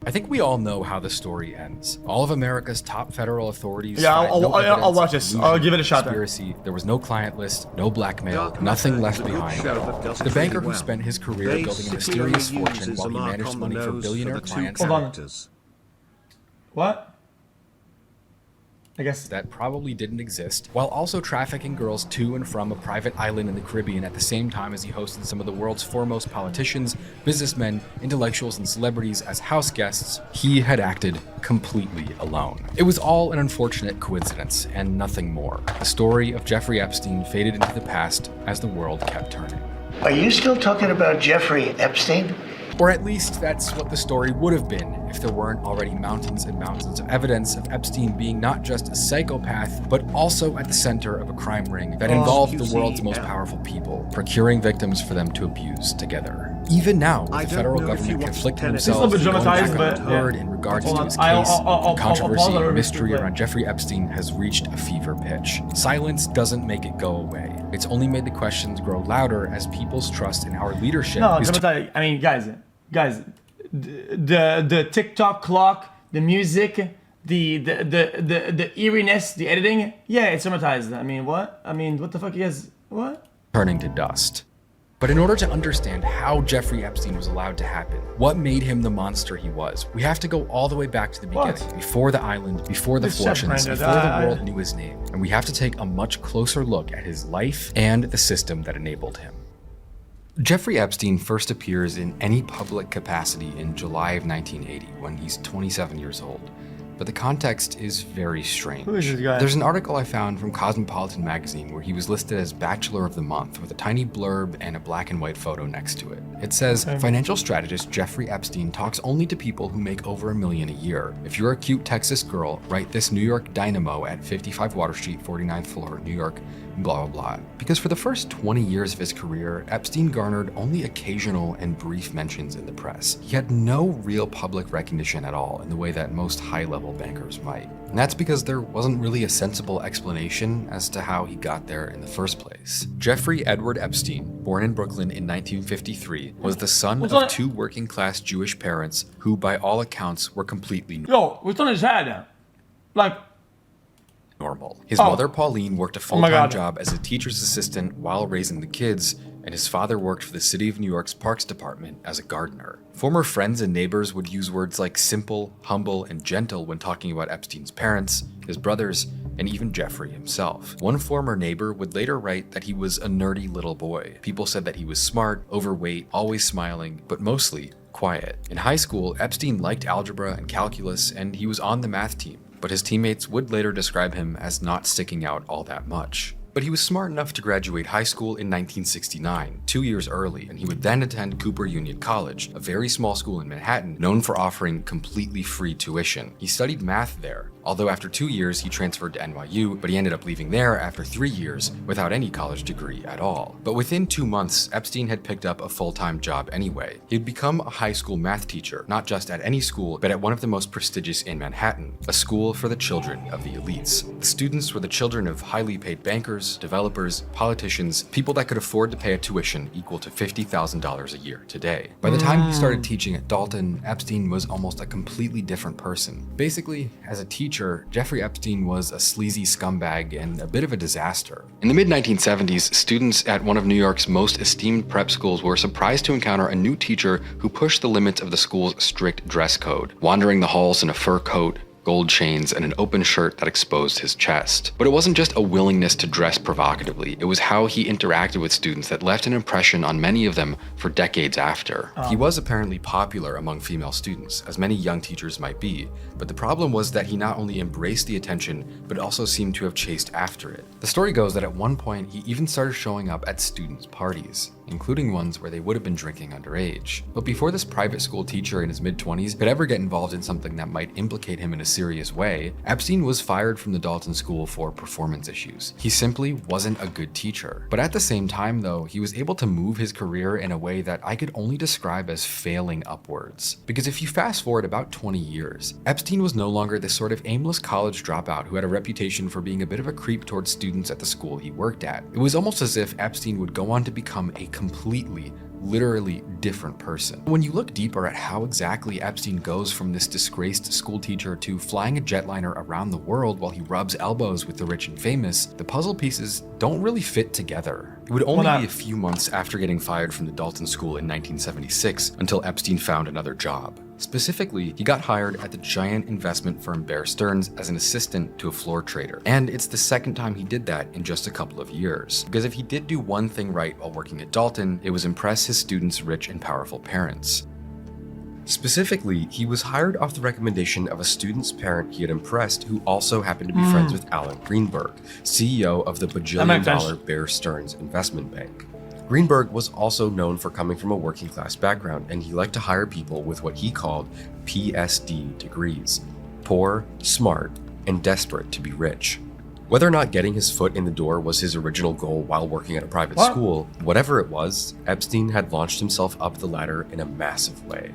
I think we all know how the story ends. All of America's top federal authorities. Yeah, find no I'll watch evidence this. of I'll give it a shot. conspiracy. There was no client list, no blackmail, Dark nothing Matter is left a good behind. show that does The banker really who well. spent his career They building a securely mysterious fortune uses while a he mark managed on the money for nose billionaire for the two clients. Hold on. characters. What? I guess. That probably didn't exist, while also trafficking girls to and from a private island in the Caribbean at the same time as he hosted some of the world's foremost politicians, businessmen, intellectuals, and celebrities as house guests. He had acted completely alone. It was all an unfortunate coincidence and nothing more. The story of Jeffrey Epstein faded into the past as the world kept turning. Are you still talking about Jeffrey Epstein? Or at least that's what the story would have been if there weren't already mountains and mountains of evidence of Epstein being not just a psychopath, but also at the center of a crime ring that involved the world's most powerful people, procuring victims for them to abuse together. Even now, with the federal government conflicting themselves and going back on the word in regards to his case, the controversy and mystery around Jeffrey Epstein has reached a fever pitch. Silence doesn't make it go away. It's only made the questions grow louder as people's trust in our leadership is I mean, guys, the TikTok clock, the music, the eeriness, the editing, yeah, it's traumatized. I mean, what? I mean, what the fuck, you guys? What? turning to dust. But in order to understand how Jeffrey Epstein was allowed to happen, what made him the monster he was, we have to go all the way back to the beginning, before the island, before the fortunes, before the world knew his name. And we have to take a much closer look at his life and the system that enabled him. Jeffrey Epstein first appears in any public capacity in July of 1980 when he's 27 years old. But the context is very strange. Who is this guy? There's an article I found from Cosmopolitan magazine where he was listed as Bachelor of the Month with a tiny blurb and a black and white photo next to it. It says, financial strategist Jeffrey Epstein talks only to people who make over $1 million a year. If you're a cute Texas girl, write this New York dynamo at 55 Water Street, 49th floor, New York, blah, blah, blah. Because for the first 20 years of his career, Epstein garnered only occasional and brief mentions in the press. He had no real public recognition at all in the way that most high-level bankers might. And that's because there wasn't really a sensible explanation as to how he got there in the first place. Jeffrey Edward Epstein, born in Brooklyn in 1953, was the son of two working-class Jewish parents who, by all accounts, were completely Yo, what's on his head? Like, normal. His mother, Pauline, worked a full-time God. job as a teacher's assistant while raising the kids, and his father worked for the City of New York's Parks Department as a gardener. Former friends and neighbors would use words like simple, humble, and gentle when talking about Epstein's parents, his brothers, and even Jeffrey himself. One former neighbor would later write that he was a nerdy little boy. People said that he was smart, overweight, always smiling, but mostly quiet. In high school, Epstein liked algebra and calculus, and he was on the math team, but his teammates would later describe him as not sticking out all that much. But he was smart enough to graduate high school in 1969, 2 years early, and he would then attend Cooper Union College, a very small school in Manhattan known for offering completely free tuition. He studied math there, although after 2 years he transferred to NYU, but he ended up leaving there after 3 years without any college degree at all. But within 2 months, Epstein had picked up a full-time job anyway. He had become a high school math teacher, not just at any school, but at one of the most prestigious in Manhattan, a school for the children of the elites. The students were the children of highly paid bankers, developers, politicians, people that could afford to pay a tuition equal to $50,000 a year today. By the time he started teaching at Dalton, Epstein was almost a completely different person. Basically, as a teacher, Jeffrey Epstein was a sleazy scumbag and a bit of a disaster. In the mid-1970s, students at one of New York's most esteemed prep schools were surprised to encounter a new teacher who pushed the limits of the school's strict dress code, wandering the halls in a fur coat, gold chains, and an open shirt that exposed his chest. But it wasn't just a willingness to dress provocatively, it was how he interacted with students that left an impression on many of them for decades after. He was apparently popular among female students, as many young teachers might be, but the problem was that he not only embraced the attention, but also seemed to have chased after it. The story goes that at one point, he even started showing up at students' parties, including ones where they would have been drinking underage. But before this private school teacher in his mid-20s could ever get involved in something that might implicate him in a serious way, Epstein was fired from the Dalton School for performance issues. He simply wasn't a good teacher. But at the same time though, he was able to move his career in a way that I could only describe as failing upwards. Because if you fast forward about 20 years, Epstein was no longer this sort of aimless college dropout who had a reputation for being a bit of a creep towards students at the school he worked at. It was almost as if Epstein would go on to become a completely literally different person. When you look deeper at how exactly Epstein goes from this disgraced school teacher to flying a jetliner around the world while he rubs elbows with the rich and famous, the puzzle pieces don't really fit together. It would only be a few months after getting fired from the Dalton School in 1976 until Epstein found another job. Specifically, he got hired at the giant investment firm Bear Stearns as an assistant to a floor trader. And it's the second time he did that in just a couple of years. Because if he did do one thing right while working at Dalton, it was impress his students' rich and powerful parents. Specifically, he was hired off the recommendation of a student's parent he had impressed who also happened to be friends with Alan Greenberg, CEO of the bajillion-dollar Bear Stearns investment bank. Greenberg was also known for coming from a working-class background, and he liked to hire people with what he called PSD degrees: poor, smart, and desperate to be rich. Whether or not getting his foot in the door was his original goal while working at a private school, whatever it was, Epstein had launched himself up the ladder in a massive way.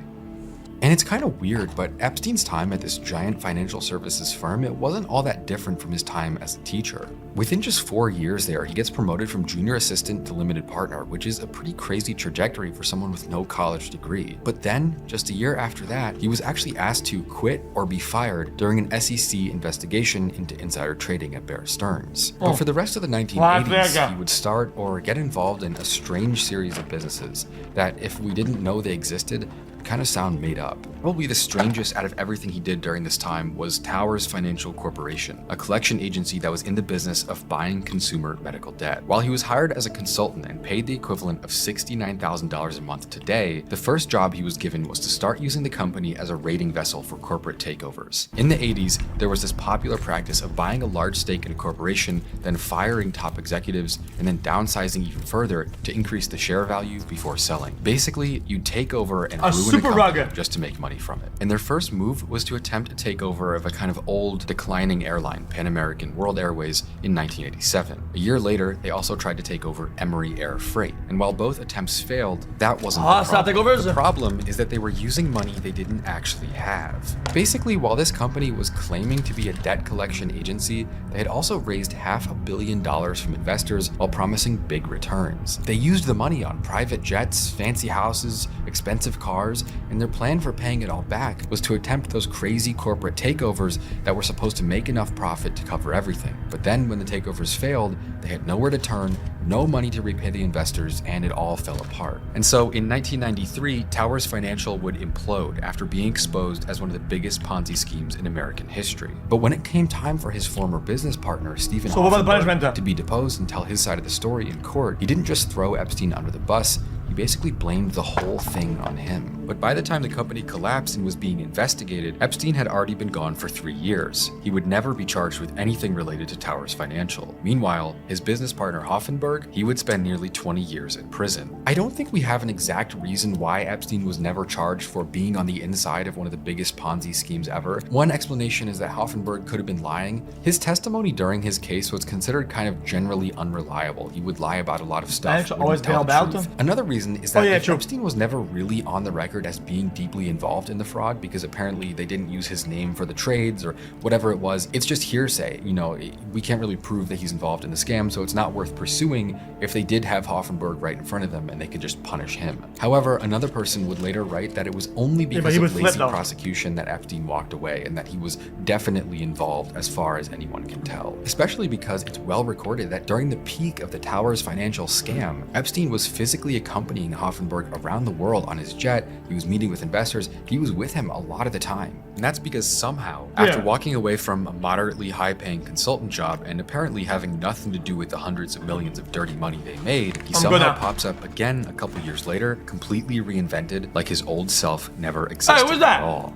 And it's kind of weird, but Epstein's time at this giant financial services firm, it wasn't all that different from his time as a teacher. Within just 4 years there, he gets promoted from junior assistant to limited partner, which is a pretty crazy trajectory for someone with no college degree. But then, just a year after that, he was actually asked to quit or be fired during an SEC investigation into insider trading at Bear Stearns. But for the rest of the 1980s, he would start or get involved in a strange series of businesses that, if we didn't know they existed, kind of sound made up. Probably the strangest out of everything he did during this time was Towers Financial Corporation, a collection agency that was in the business of buying consumer medical debt. While he was hired as a consultant and paid the equivalent of $69,000 a month today, the first job he was given was to start using the company as a raiding vessel for corporate takeovers. In the 80s, there was this popular practice of buying a large stake in a corporation, then firing top executives, and then downsizing even further to increase the share value before selling. Basically, you take over and ruin a company just to make money from it. And their first move was to attempt a takeover of a kind of old, declining airline, Pan American World Airways, in 1987. A year later, they also tried to take over Emory Air Freight. And while both attempts failed, that wasn't the problem. The problem is that they were using money they didn't actually have. Basically, while this company was claiming to be a debt collection agency, they had also raised $500 million from investors while promising big returns. They used the money on private jets, fancy houses, expensive cars, and their plan for paying it all back was to attempt those crazy corporate takeovers that were supposed to make enough profit to cover everything. But then when the takeovers failed, they had nowhere to turn, no money to repay the investors, and it all fell apart. And so in 1993, Towers Financial would implode after being exposed as one of the biggest Ponzi schemes in American history. But when it came time for his former business partner, Stephen Hoffenberg, to be deposed and tell his side of the story in court, he didn't just throw Epstein under the bus, he basically blamed the whole thing on him. But by the time the company collapsed and was being investigated, Epstein had already been gone for 3 years. He would never be charged with anything related to Towers Financial. Meanwhile, his business partner Hoffenberg, he would spend nearly 20 years in prison. I don't think we have an exact reason why Epstein was never charged for being on the inside of one of the biggest Ponzi schemes ever. One explanation is that Hoffenberg could have been lying. His testimony during his case was considered kind of generally unreliable. He would lie about a lot of stuff. Always tell the truth. Another reason is that Epstein was never really on the record as being deeply involved in the fraud because apparently they didn't use his name for the trades or whatever it was. It's just hearsay. You know, we can't really prove that he's involved in the scam, so it's not worth pursuing if they did have Hoffenberg right in front of them and they could just punish him. However, another person would later write that it was only because of lazy prosecution that Epstein walked away and that he was definitely involved as far as anyone can tell. Especially because it's well recorded that during the peak of the Towers Financial scam, Epstein was physically accompanying Hoffenberg around the world on his jet. He was meeting with investors. He was with him a lot of the time. And that's because somehow, after walking away from a moderately high-paying consultant job and apparently having nothing to do with the hundreds of millions of dirty money they made, he somehow pops up again a couple years later, completely reinvented, like his old self never existed at all.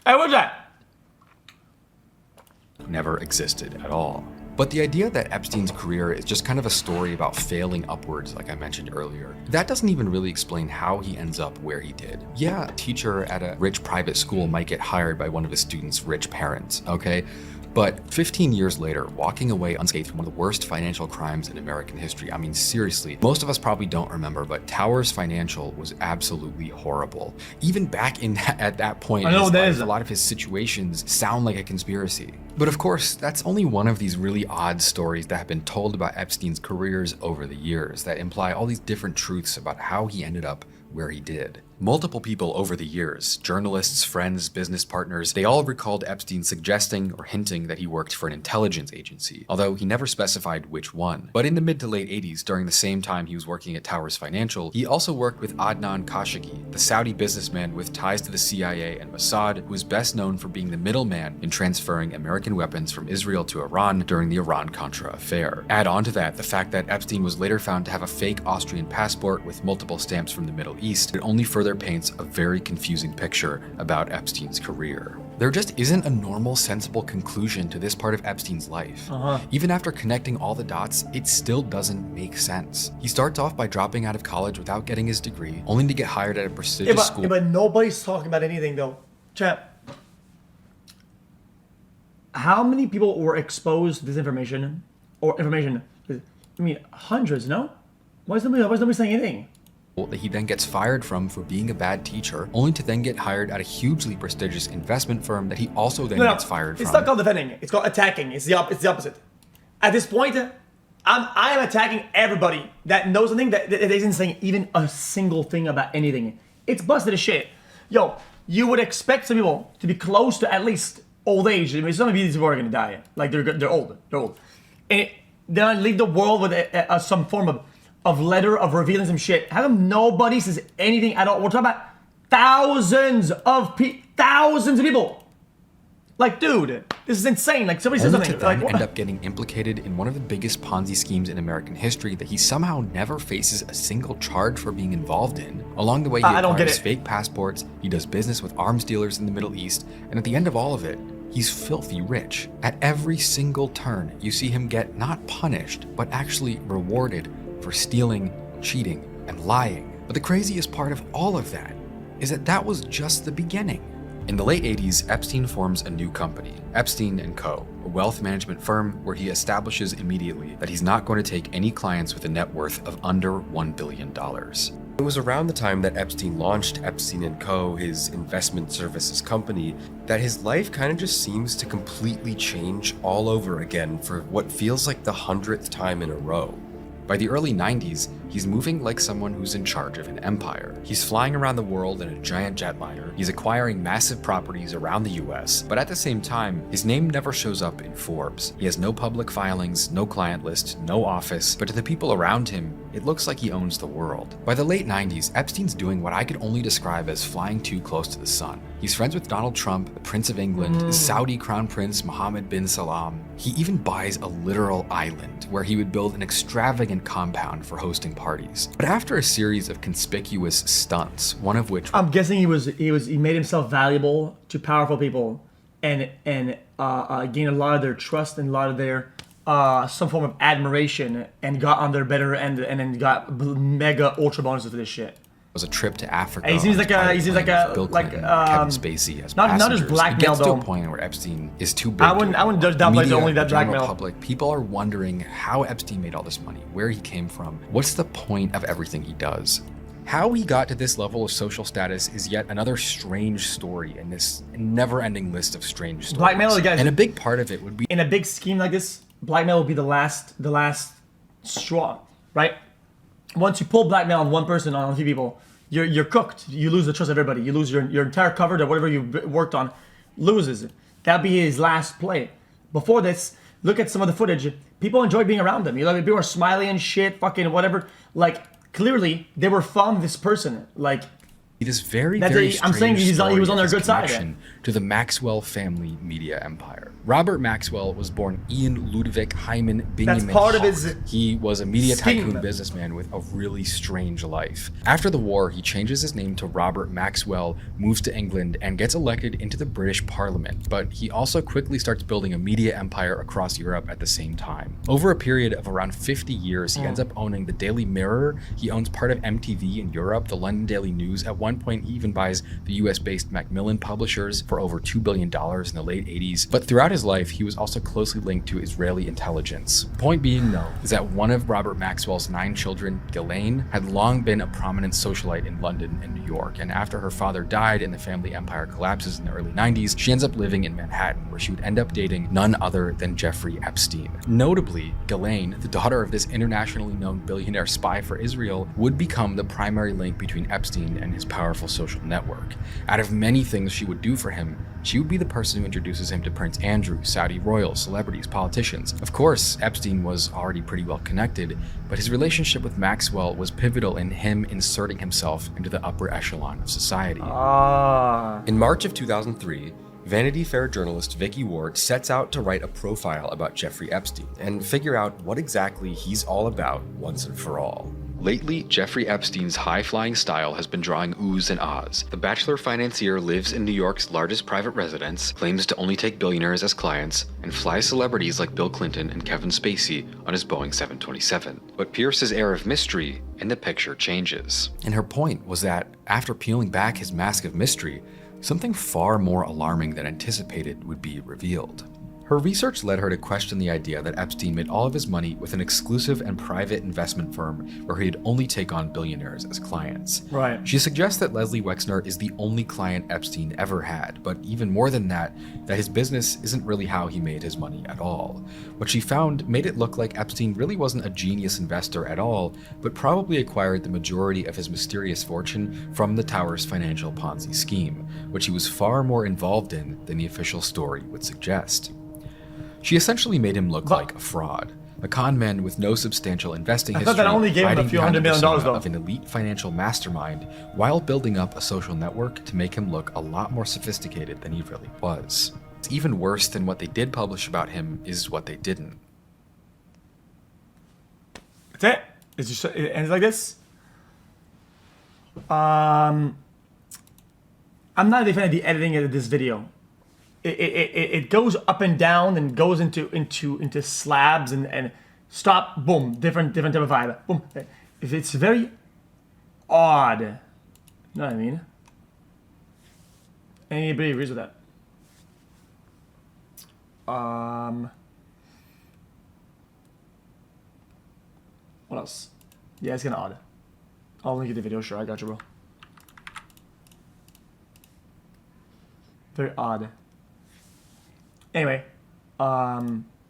Hey, what's that? Never existed at all. But the idea that Epstein's career is just kind of a story about failing upwards, like I mentioned earlier, that doesn't even really explain how he ends up where he did. Yeah, a teacher at a rich private school might get hired by one of his students' rich parents, okay? But 15 years later, walking away unscathed from one of the worst financial crimes in American history. I mean, seriously, most of us probably don't remember, but Towers Financial was absolutely horrible. Even back at that point in his life, a lot of his situations sound like a conspiracy. But of course, that's only one of these really odd stories that have been told about Epstein's careers over the years that imply all these different truths about how he ended up where he did. Multiple people over the years, journalists, friends, business partners, they all recalled Epstein suggesting or hinting that he worked for an intelligence agency, although he never specified which one. But in the mid to late 80s, during the same time he was working at Towers Financial, he also worked with Adnan Khashoggi, the Saudi businessman with ties to the CIA and Mossad, who is best known for being the middleman in transferring American weapons from Israel to Iran during the Iran-Contra affair. Add on to that the fact that Epstein was later found to have a fake Austrian passport with multiple stamps from the Middle East. It only further paints a very confusing picture about Epstein's career. There just isn't a normal, sensible conclusion to this part of Epstein's life. Even after connecting all the dots, it still doesn't make sense. He starts off by dropping out of college without getting his degree, only to get hired at a prestigious school. But nobody's talking about anything though. Chat. How many people were exposed to this information? Or information? I mean, hundreds, no? Why is nobody saying anything? That he then gets fired from for being a bad teacher, only to then get hired at a hugely prestigious investment firm that he also then gets fired from. It's not called defending. It's called attacking. It's the opposite. At this point, I am attacking everybody that knows something that isn't saying even a single thing about anything. It's busted as shit. Yo, you would expect some people to be close to at least old age. I mean, some of these people are gonna die. Like they're old. And then leave the world with some form of letter of revealing some shit. How come nobody says anything at all? We're talking about thousands of people. Like, dude, this is insane. Like, somebody says something. To then end up getting implicated in one of the biggest Ponzi schemes in American history that he somehow never faces a single charge for being involved in. Along the way, he acquires fake passports, he does business with arms dealers in the Middle East, and at the end of all of it, he's filthy rich. At every single turn, you see him get not punished, but actually rewarded for stealing, cheating, and lying. But the craziest part of all of that is that that was just the beginning. In the late 80s, Epstein forms a new company, Epstein & Co., a wealth management firm where he establishes immediately that he's not going to take any clients with a net worth of under $1 billion. It was around the time that Epstein launched Epstein & Co., his investment services company, that his life kind of just seems to completely change all over again for what feels like the 100th time in a row. By the early 90s, he's moving like someone who's in charge of an empire. He's flying around the world in a giant jetliner, he's acquiring massive properties around the US, but at the same time, his name never shows up in Forbes. He has no public filings, no client list, no office, but to the people around him, it looks like he owns the world. By the late 90s, Epstein's doing what I could only describe as flying too close to the sun. He's friends with Donald Trump, the Prince of England, the Saudi Crown Prince Mohammed bin Salman. He even buys a literal island where he would build an extravagant compound for hosting parties. But after a series of conspicuous stunts, one of which I'm guessing he made himself valuable to powerful people and gained a lot of their trust and a lot of their some form of admiration and got on their better end and then got mega ultra bonuses for this shit. Was a trip to Africa. He seems like Kevin Spacey as not passengers. just blackmail. It gets to though. a point where Epstein is too big. I wouldn't judge that like only that blackmail. Public, people are wondering how Epstein made all this money, where he came from, what's the point of everything he does. How he got to this level of social status is yet another strange story in this never-ending list of strange stories. Blackmail, guys. And a big part of it would be in a big scheme like this, blackmail will be the last straw, right? Once you pull blackmail on one person, on a few people, you're cooked. You lose the trust of everybody. You lose your entire cover that whatever you worked on loses. That'd be his last play. Before this, look at some of the footage. People enjoy being around him. You know, people are smiling and shit, fucking whatever. Like, clearly, they were from this person. Like, it is very I'm saying he was on their good side. To the Maxwell family media empire. Robert Maxwell was born Ian Ludwig Hyman Benjamin. That's part of his. He was a media scheme. tycoon businessman with a really strange life. After the war, he changes his name to Robert Maxwell, moves to England, and gets elected into the British Parliament. But he also quickly starts building a media empire across Europe at the same time. Over a period of around 50 years, he ends up owning the Daily Mirror. He owns part of MTV in Europe, the London Daily News. At one one point, he even buys the US-based Macmillan Publishers for over $2 billion in the late 80s. But throughout his life, he was also closely linked to Israeli intelligence. Point being, though, is that one of Robert Maxwell's 9 children, Ghislaine, had long been a prominent socialite in London and New York, and after her father died and the family empire collapses in the early 90s, she ends up living in Manhattan, where she would end up dating none other than Jeffrey Epstein. Notably, Ghislaine, the daughter of this internationally known billionaire spy for Israel, would become the primary link between Epstein and his powerful social network. Out of many things she would do for him, she would be the person who introduces him to Prince Andrew, Saudi royals, celebrities, politicians. Of course, Epstein was already pretty well connected, but his relationship with Maxwell was pivotal in him inserting himself into the upper echelon of society. In March of 2003, Vanity Fair journalist Vicky Ward sets out to write a profile about Jeffrey Epstein and figure out what exactly he's all about once and for all. Lately, Jeffrey Epstein's high-flying style has been drawing oohs and ahs. The bachelor financier lives in New York's largest private residence, claims to only take billionaires as clients, and flies celebrities like Bill Clinton and Kevin Spacey on his Boeing 727. But Pierce's air of mystery, and the picture changes. And her point was that, after peeling back his mask of mystery, something far more alarming than anticipated would be revealed. Her research led her to question the idea that Epstein made all of his money with an exclusive and private investment firm where he'd only take on billionaires as clients. Right. She suggests that Leslie Wexner is the only client Epstein ever had, but even more than that his business isn't really how he made his money at all. What she found made it look like Epstein really wasn't a genius investor at all, but probably acquired the majority of his mysterious fortune from the Tower's financial Ponzi scheme, which he was far more involved in than the official story would suggest. She essentially made him look like a fraud, a con man with no substantial investing history, that only gave him a hiding few behind $100 the million, persona though. of an elite financial mastermind, while building up a social network to make him look a lot more sophisticated than he really was. It's even worse than what they did publish about him is what they didn't. That's it. It's just, it ends like this. I'm not a fan of the editing of this video. It goes up and down and goes into slabs and stop, boom, different type of vibe. Boom. It's very odd. You know what I mean? Anybody agrees with that? What else? Yeah, it's kinda odd. I'll link you the video, sure, I got you, bro. Very odd. Anyway,